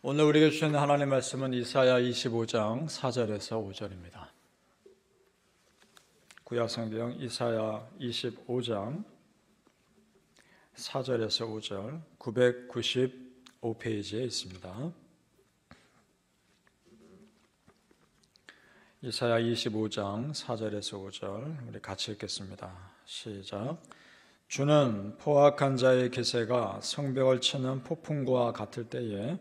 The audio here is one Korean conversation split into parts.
오늘 우리에게 주시는 하나님의 말씀은 이사야 25장 4절에서 5절입니다. 구약성경 이사야 25장 4절에서 5절 995페이지에 있습니다. 이사야 25장 4절에서 5절 우리 같이 읽겠습니다. 시작. 주는 포악한 자의 기세가 성벽을 치는 폭풍과 같을 때에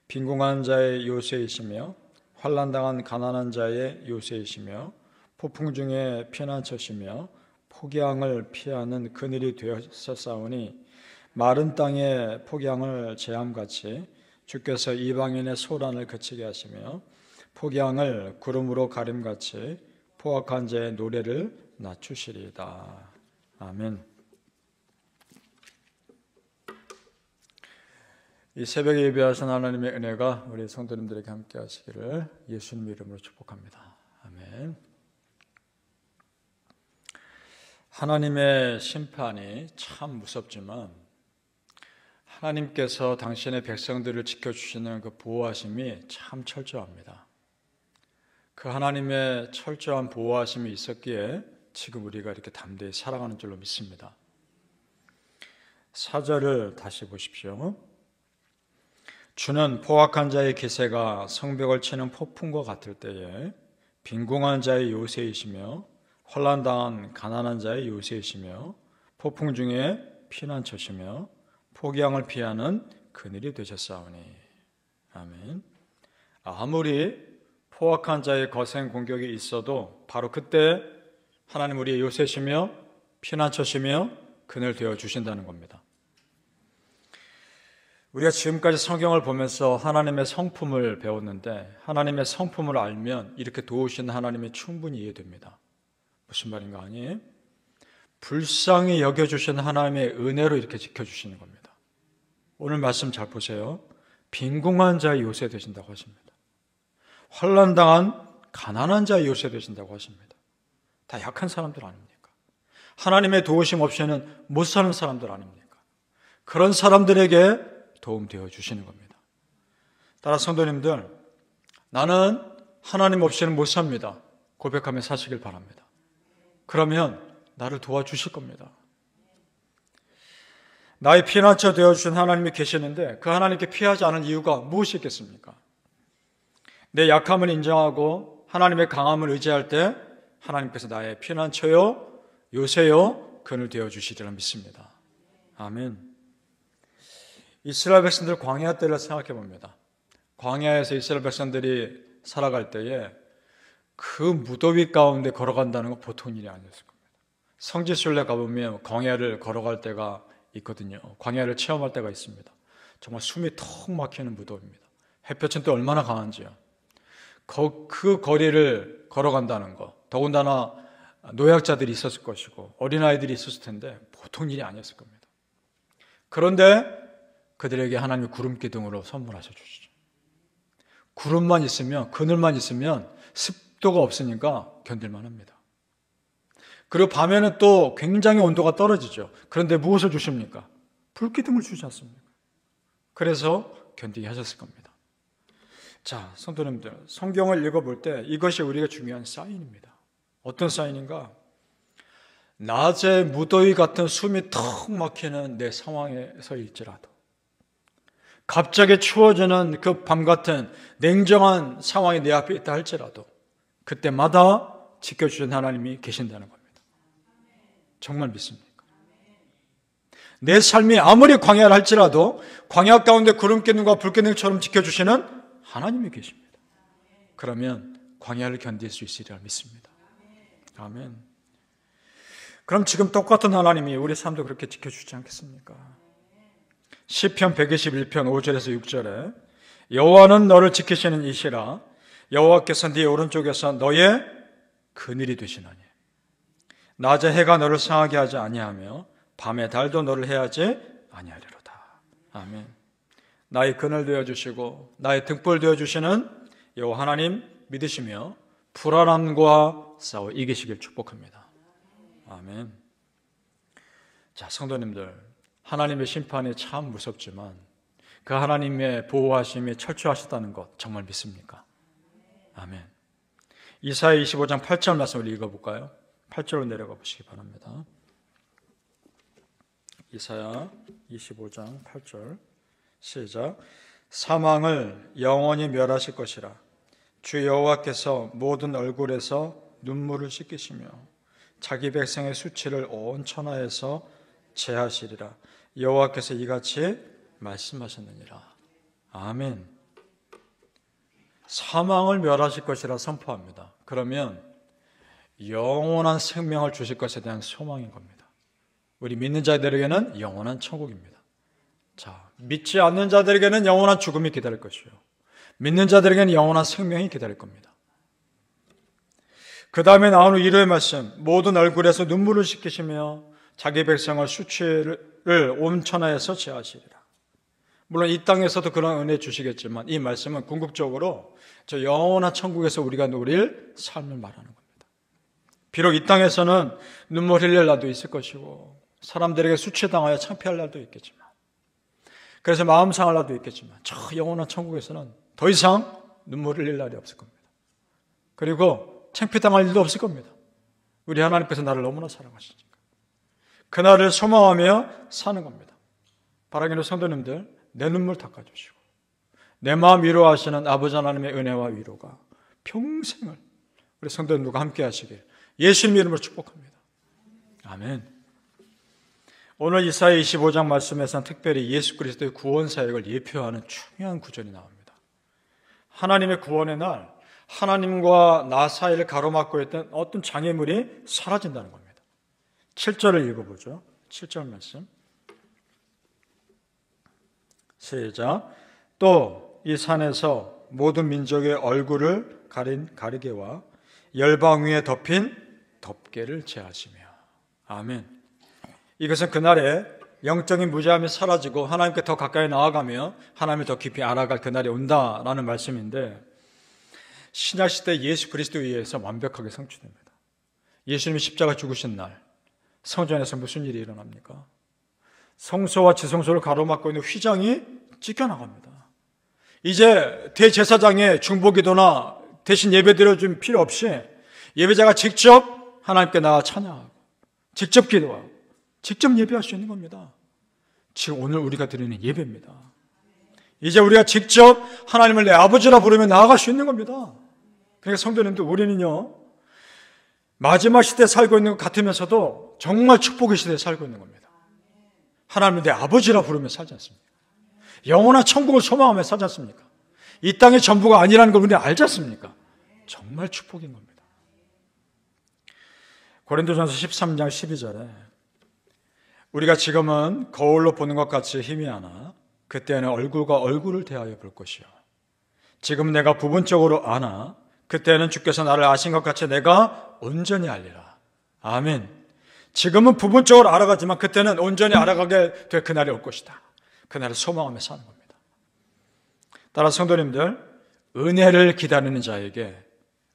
빈궁한 자의 요새이시며 환난당한 가난한 자의 요새이시며 폭풍 중에 피난처시며 폭양을 피하는 그늘이 되었사오니 마른 땅에 폭양을 재함같이 주께서 이방인의 소란을 그치게 하시며 폭양을 구름으로 가림같이 포악한 자의 노래를 낮추시리이다. 아멘. 이 새벽에 예배하신 하나님의 은혜가 우리 성도님들에게 함께 하시기를 예수님 이름으로 축복합니다. 아멘. 하나님의 심판이 참 무섭지만 하나님께서 당신의 백성들을 지켜주시는 그 보호하심이 참 철저합니다. 그 하나님의 철저한 보호하심이 있었기에 지금 우리가 이렇게 담대히 살아가는 줄로 믿습니다. 4절을 다시 보십시오. 주는 포악한 자의 기세가 성벽을 치는 폭풍과 같을 때에 빈궁한 자의 요새이시며 환난당한 가난한 자의 요새이시며 폭풍 중에 피난처시며 폭양을 피하는 그늘이 되셨사오니. 아멘. 아무리 포악한 자의 거센 공격이 있어도 바로 그때 하나님 우리의 요새시며 피난처시며 그늘 되어 주신다는 겁니다. 우리가 지금까지 성경을 보면서 하나님의 성품을 배웠는데 하나님의 성품을 알면 이렇게 도우시는 하나님이 충분히 이해됩니다. 무슨 말인가 하니 불쌍히 여겨주시는 하나님의 은혜로 이렇게 지켜주시는 겁니다. 오늘 말씀 잘 보세요. 빈궁한 자의 요새 되신다고 하십니다. 환난당한 가난한 자의 요새 되신다고 하십니다. 다 약한 사람들 아닙니까? 하나님의 도우심 없이는 못 사는 사람들 아닙니까? 그런 사람들에게 도움되어 주시는 겁니다. 따라 성도님들, 나는 하나님 없이는 못 삽니다. 고백하며 사시길 바랍니다. 그러면 나를 도와주실 겁니다. 나의 피난처 되어주신 하나님이 계시는데 그 하나님께 피하지 않은 이유가 무엇이 있겠습니까? 내 약함을 인정하고 하나님의 강함을 의지할 때 하나님께서 나의 피난처요, 요새요, 그늘 되어주시리라 믿습니다. 아멘. 이스라엘 백성들 광야 때를 생각해 봅니다. 광야에서 이스라엘 백성들이 살아갈 때에 그 무더위 가운데 걸어간다는 건 보통 일이 아니었을 겁니다. 성지순례 가보면 광야를 걸어갈 때가 있거든요. 광야를 체험할 때가 있습니다. 정말 숨이 턱 막히는 무더위입니다. 햇볕은 또 얼마나 강한지요. 그 거리를 걸어간다는 거, 더군다나 노약자들이 있었을 것이고 어린아이들이 있었을 텐데 보통 일이 아니었을 겁니다. 그런데 그들에게 하나님이 구름 기둥으로 선물하셔 주시죠. 구름만 있으면, 그늘만 있으면 습도가 없으니까 견딜만 합니다. 그리고 밤에는 또 굉장히 온도가 떨어지죠. 그런데 무엇을 주십니까? 불기둥을 주지 않습니까? 그래서 견디게 하셨을 겁니다. 자, 성도님들, 성경을 읽어볼 때 이것이 우리가 중요한 사인입니다. 어떤 사인인가? 낮에 무더위 같은 숨이 턱 막히는 내 상황에서일지라도 갑자기 추워지는 그 밤 같은 냉정한 상황이 내 앞에 있다 할지라도 그때마다 지켜주신 하나님이 계신다는 겁니다. 정말 믿습니까? 내 삶이 아무리 광야를 할지라도 광야 가운데 구름기둥과 불기둥처럼 지켜주시는 하나님이 계십니다. 그러면 광야를 견딜 수 있으리라 믿습니다. 아멘. 그럼 지금 똑같은 하나님이 우리 삶도 그렇게 지켜주지 않겠습니까? 시편 121편 5절에서 6절에 여호와는 너를 지키시는 이시라 여호와께서 네 오른쪽에서 너의 그늘이 되시나니 낮에 해가 너를 상하게 하지 아니하며 밤에 달도 너를 해하지 아니하리로다. 아멘. 나의 그늘 되어주시고 나의 등불 되어주시는 여호와 하나님 믿으시며 불안함과 싸워 이기시길 축복합니다. 아멘. 자, 성도님들, 하나님의 심판이 참 무섭지만 그 하나님의 보호하심이 철저하셨다는 것 정말 믿습니까? 아멘. 이사야 25장 8절 말씀을 읽어볼까요? 8절로 내려가 보시기 바랍니다. 이사야 25장 8절 시작. 사망을 영원히 멸하실 것이라. 주 여호와께서 모든 얼굴에서 눈물을 씻기시며 자기 백성의 수치를 온 천하에서 제하시리라. 여호와께서 이같이 말씀하셨느니라. 아멘. 사망을 멸하실 것이라 선포합니다. 그러면 영원한 생명을 주실 것에 대한 소망인 겁니다. 우리 믿는 자들에게는 영원한 천국입니다. 자, 믿지 않는 자들에게는 영원한 죽음이 기다릴 것이요, 믿는 자들에게는 영원한 생명이 기다릴 겁니다. 그 다음에 나오는 위로의 말씀, 모든 얼굴에서 눈물을 씻기시며 자기 백성을 수치를 온 천하에서 제하시리라. 물론 이 땅에서도 그런 은혜 주시겠지만 이 말씀은 궁극적으로 저 영원한 천국에서 우리가 누릴 삶을 말하는 겁니다. 비록 이 땅에서는 눈물 흘릴 날도 있을 것이고 사람들에게 수치당하여 창피할 날도 있겠지만, 그래서 마음 상할 날도 있겠지만, 저 영원한 천국에서는 더 이상 눈물 흘릴 날이 없을 겁니다. 그리고 창피당할 일도 없을 겁니다. 우리 하나님께서 나를 너무나 사랑하시니까 그날을 소망하며 사는 겁니다. 바라기는 성도님들, 내 눈물 닦아주시고 내 마음 위로하시는 아버지 하나님의 은혜와 위로가 평생을 우리 성도님들과 함께 하시길 예수님 이름으로 축복합니다. 아멘. 오늘 이사야 25장 말씀에서는 특별히 예수 그리스도의 구원 사역을 예표하는 중요한 구절이 나옵니다. 하나님의 구원의 날, 하나님과 나 사이를 가로막고 있던 어떤 장애물이 사라진다는 겁니다. 7절을 읽어보죠. 7절 말씀 시작. 또 이 산에서 모든 민족의 얼굴을 가린 가리개와 열방 위에 덮인 덮개를 제하시며. 아멘. 이것은 그날에 영적인 무죄함이 사라지고 하나님께 더 가까이 나아가며 하나님을 더 깊이 알아갈 그날이 온다라는 말씀인데, 신약시대 예수 그리스도에 의해서 완벽하게 성취됩니다. 예수님이 십자가 죽으신 날 성전에서 무슨 일이 일어납니까? 성소와 지성소를 가로막고 있는 휘장이 찢겨나갑니다. 이제 대제사장의 중보기도나 대신 예배드려줄 필요 없이 예배자가 직접 하나님께 나가 찬양하고 직접 기도하고 직접 예배할 수 있는 겁니다. 지금 오늘 우리가 드리는 예배입니다. 이제 우리가 직접 하나님을 내 아버지라 부르며 나아갈 수 있는 겁니다. 그러니까 성도님들, 우리는요 마지막 시대에 살고 있는 것 같으면서도 정말 축복의 시대에 살고 있는 겁니다. 하나님을 내 아버지라 부르며 살지 않습니까? 영원한 천국을 소망하며 살지 않습니까? 이 땅의 전부가 아니라는 걸 우리는 알지 않습니까? 정말 축복인 겁니다. 고린도전서 13장 12절에 우리가 지금은 거울로 보는 것 같이 희미하나 그때는 얼굴과 얼굴을 대하여 볼 것이요, 지금 내가 부분적으로 아나 그때는 주께서 나를 아신 것 같이 내가 온전히 알리라. 아멘. 지금은 부분적으로 알아가지만 그때는 온전히 알아가게 될 그날이 올 것이다. 그날을 소망하며 사는 겁니다. 따라 성도님들, 은혜를 기다리는 자에게,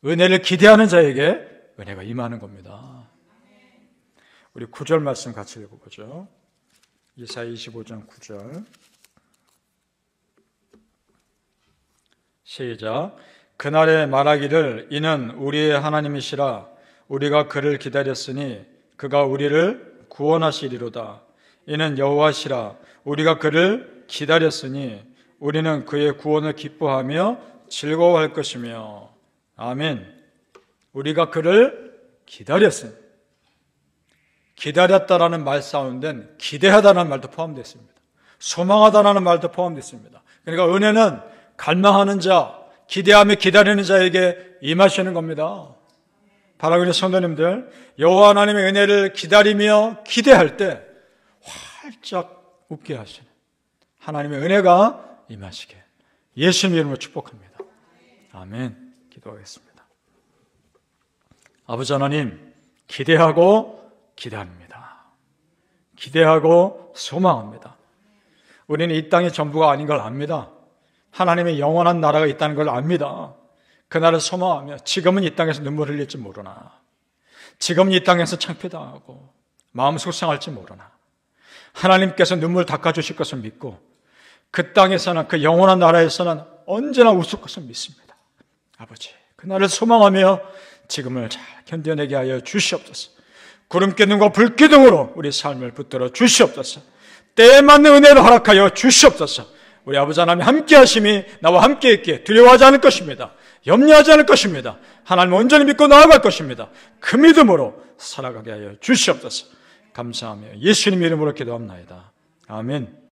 은혜를 기대하는 자에게 은혜가 임하는 겁니다. 우리 9절 말씀 같이 읽어보죠. 이사야 25장 9절 시작. 그날에 말하기를 이는 우리의 하나님이시라. 우리가 그를 기다렸으니 그가 우리를 구원하시리로다. 이는 여호와시라. 우리가 그를 기다렸으니 우리는 그의 구원을 기뻐하며 즐거워할 것이며. 아멘. 우리가 그를 기다렸으니, 기다렸다라는 말 가운데는 기대하다는 말도 포함되어 있습니다. 소망하다라는 말도 포함되어 있습니다. 그러니까 은혜는 갈망하는 자, 기대하며 기다리는 자에게 임하시는 겁니다. 바라기는 성도님들, 여호와 하나님의 은혜를 기다리며 기대할 때 활짝 웃게 하시는 하나님의 은혜가 임하시게 예수님 이름으로 축복합니다. 아멘. 기도하겠습니다. 아버지 하나님, 기대하고 기대합니다. 기대하고 소망합니다. 우리는 이 땅의 전부가 아닌 걸 압니다. 하나님의 영원한 나라가 있다는 걸 압니다. 그날을 소망하며 지금은 이 땅에서 눈물 흘릴지 모르나, 지금은 이 땅에서 창피당하고 마음 속상할지 모르나 하나님께서 눈물 닦아주실 것을 믿고 그 땅에서는, 그 영원한 나라에서는 언제나 웃을 것을 믿습니다. 아버지, 그날을 소망하며 지금을 잘 견뎌내게 하여 주시옵소서. 구름기둥과 불기둥으로 우리 삶을 붙들어 주시옵소서. 때에 맞는 은혜를 허락하여 주시옵소서. 우리 아버지 하나님 함께 하심이 나와 함께 있기에 두려워하지 않을 것입니다. 염려하지 않을 것입니다. 하나님 온전히 믿고 나아갈 것입니다. 그 믿음으로 살아가게 하여 주시옵소서. 감사하며 예수님 이름으로 기도합나이다. 아멘.